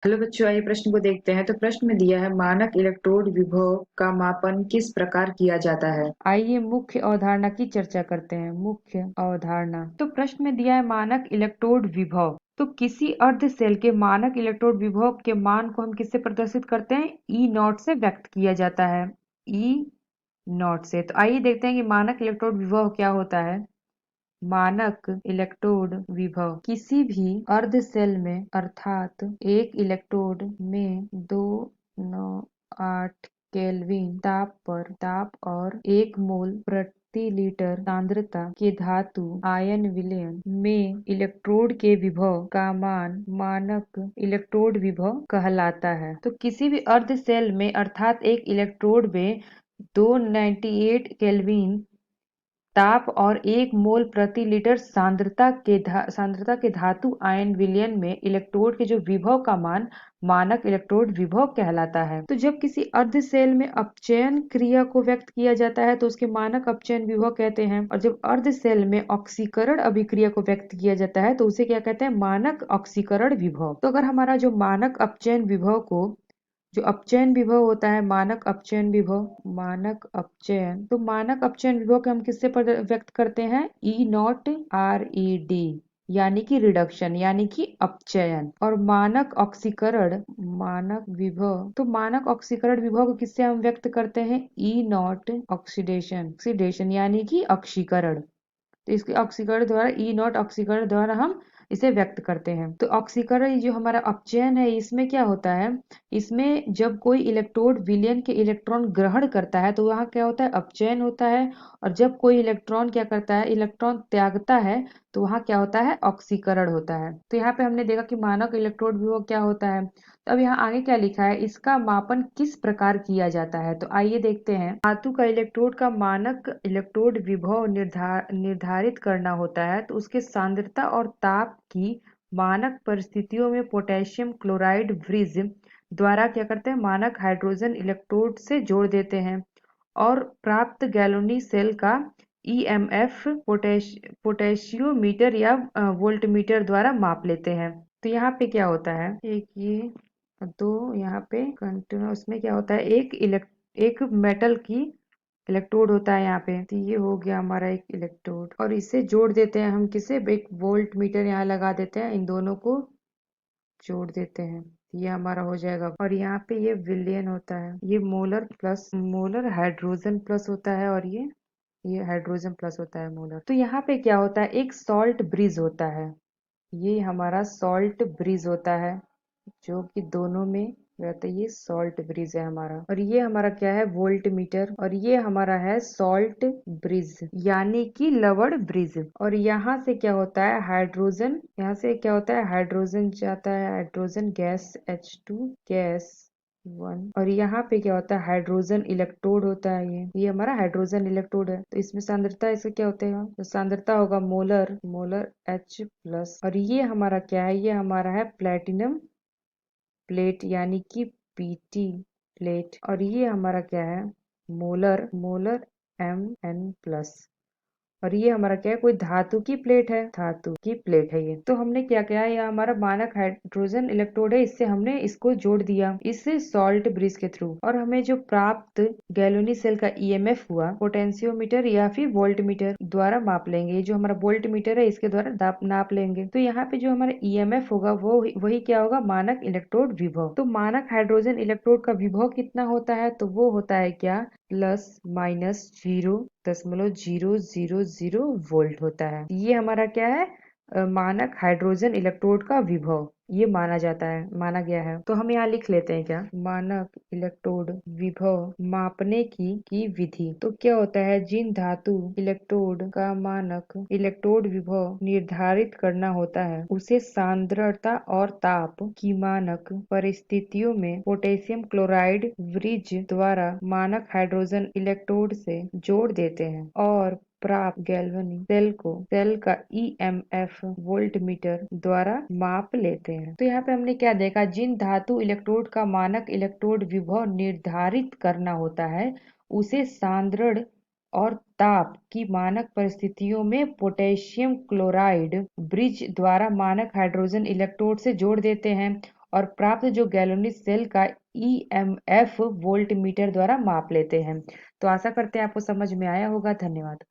Hello बच्चों, आइए प्रश्न को देखते हैं। तो प्रश्न में दिया है, मानक इलेक्ट्रोड विभव का मापन किस प्रकार किया जाता है। आइए मुख्य अवधारणा की चर्चा करते हैं। मुख्य अवधारणा। तो प्रश्न में दिया है मानक इलेक्ट्रोड विभव। तो किसी अर्ध सेल के मानक इलेक्ट्रोड विभव के मान को हम किससे प्रदर्शित करते हैं? ई नॉट से व्यक्त किया जाता है। ई नॉट से। तो आइए देखते हैं कि मानक इलेक्ट्रोड विभव क्या होता है। मानक इलेक्ट्रोड विभव किसी भी अर्ध सेल में अर्थात एक इलेक्ट्रोड में 298 केल्विन ताप और 1 मोल प्रति लीटर सांद्रता के धातु आयन विलयन में इलेक्ट्रोड के विभव का मान मानक इलेक्ट्रोड विभव कहलाता है। तो किसी भी अर्ध सेल में अर्थात एक इलेक्ट्रोड में 298 केल्विन ताप और 1 मोल प्रति लीटर सांद्रता के धातु आयन विलयन में इलेक्ट्रोड के जो विभव का मान मानक इलेक्ट्रोड विभव कहलाता है। तो जब किसी अर्ध सेल में अपचयन क्रिया को व्यक्त किया जाता है तो उसके मानक अपचयन विभव कहते हैं, और जब अर्ध सेल में ऑक्सीकरण अभिक्रिया को व्यक्त किया जाता है तो उसे क्या कहते हैं? मानक ऑक्सीकरण विभव। तो अगर हमारा जो मानक अपचयन विभव को जो अपचयन विभव होता है, मानक अपचयन विभव, मानक अपचयन, तो मानक अपचयन विभव को हम किससे व्यक्त करते हैं? ई नॉट आर ई डी, यानी कि रिडक्शन, यानी कि अपचयन। और मानक ऑक्सीकरण मानक विभव, तो मानक ऑक्सीकरण विभव को किससे हम व्यक्त करते हैं? ई नॉट ऑक्सीडेशन यानी कि ऑक्सीकरण। तो इसके ऑक्सीकरण द्वारा ई नॉट ऑक्सीकरण द्वारा हम इसे व्यक्त करते हैं। तो ऑक्सीकरण जो हमारा अपचयन है, इसमें क्या होता है? इसमें जब कोई इलेक्ट्रोड विलयन के इलेक्ट्रॉन ग्रहण करता है तो वहाँ क्या होता है? अपचयन होता है। और जब कोई इलेक्ट्रॉन क्या करता है? इलेक्ट्रॉन त्यागता है तो वहाँ क्या होता है? ऑक्सीकरण होता है। तो यहाँ पे हमने देखा कि मानक इलेक्ट्रोड विभव क्या होता है। तो अब यहाँ आगे क्या लिखा है? इसका मापन किस प्रकार किया जाता है। तो आइए देखते हैं। धातु का इलेक्ट्रोड का मानक इलेक्ट्रोड विभव निर्धारित करना होता है तो उसके सांद्रता और ताप की मानक परिस्थितियों में पोटेशियम क्लोराइड ब्रिज द्वारा क्या करते हैं? मानक हाइड्रोजन इलेक्ट्रोड से जोड़ देते हैं और प्राप्त गैलोनी सेल का ईएमएफ पोटेशियोमीटर या वोल्टमीटर द्वारा माप लेते हैं। तो यहाँ पे क्या होता है? एक ये दो यहाँ पे कंटिन्यूस में क्या होता है? एक मेटल की इलेक्ट्रोड होता है यहाँ पे। तो ये हो गया हमारा एक इलेक्ट्रोड और इसे जोड़ देते हैं हम किसे? एक वोल्ट मीटर यहाँ लगा देते हैं, इन दोनों को जोड़ देते हैं, ये हमारा हो जाएगा। और यहाँ पे ये विलयन होता है, ये मोलर हाइड्रोजन प्लस होता है, और ये हाइड्रोजन प्लस होता है मोलर। तो यहाँ पे क्या होता है? एक सॉल्ट ब्रिज होता है, ये हमारा सॉल्ट ब्रिज होता है जो कि दोनों में रहता है। ये सॉल्ट ब्रिज है हमारा, और ये हमारा क्या है? Volt meter. और ये हमारा है सॉल्ट ब्रिज यानी कि लवण ब्रिज। और यहाँ से क्या होता है? हाइड्रोजन, यहाँ से क्या होता है? हाइड्रोजन जाता है, हाइड्रोजन गैस H2 गैस 1। और यहाँ पे क्या होता है? हाइड्रोजन इलेक्ट्रोड होता है, ये हमारा हाइड्रोजन इलेक्ट्रोड है। तो इसमें सांद्रता इसका क्या होता है? तो सांद्रता होगा मोलर मोलर H प्लस। और ये हमारा क्या है? ये हमारा है प्लेटिनम प्लेट यानी कि पीटी प्लेट। और ये हमारा क्या है? Molar molar Mn plus. और ये हमारा क्या है? कोई धातु की प्लेट है, धातु की प्लेट है ये। तो हमने क्या किया है? ये हमारा मानक हाइड्रोजन इलेक्ट्रोड है, इससे हमने इसको जोड़ दिया इस सॉल्ट ब्रिज के थ्रू। और हमें जो प्राप्त गैलोनी सेल का ईएमएफ हुआ पोटेंशियोमीटर या फिर वोल्टमीटर द्वारा माप लेंगे। ये जो हमारा वोल्टमीटर है इसके द्वारा नाप लेंगे। तो यहाँ पे जो हमारा ईएमएफ होगा वो वही क्या होगा? मानक इलेक्ट्रोड विभव। तो मानक हाइड्रोजन इलेक्ट्रोड का विभव कितना होता है? तो वो होता है क्या? +-0.000 वोल्ट होता है। ये हमारा क्या है? मानक हाइड्रोजन इलेक्ट्रोड का विभव ये माना जाता है, माना गया है। तो हम यहाँ लिख लेते हैं क्या? मानक इलेक्ट्रोड विभव मापने की विधि। तो क्या होता है? जिन धातु इलेक्ट्रोड का मानक इलेक्ट्रोड विभव निर्धारित करना होता है उसे सांद्रता और ताप की मानक परिस्थितियों में पोटेशियम क्लोराइड ब्रिज द्वारा मानक हाइड्रोजन इलेक्ट्रोड से जोड़ देते हैं और प्राप्त गैल्वेनिक सेल का ईएमएफ वोल्टमीटर द्वारा माप लेते हैं। तो यहाँ पे हमने क्या देखा? जिन धातु इलेक्ट्रोड का मानक इलेक्ट्रोड विभव निर्धारित करना होता है उसे सांद्रण और ताप की मानक परिस्थितियों में पोटेशियम क्लोराइड ब्रिज द्वारा मानक हाइड्रोजन इलेक्ट्रोड से जोड़ देते हैं और प्राप्त जो गैलोनिक सेल का ईएमएफ वोल्ट मीटर द्वारा माप लेते हैं। तो आशा करते हैं आपको समझ में आया होगा। धन्यवाद।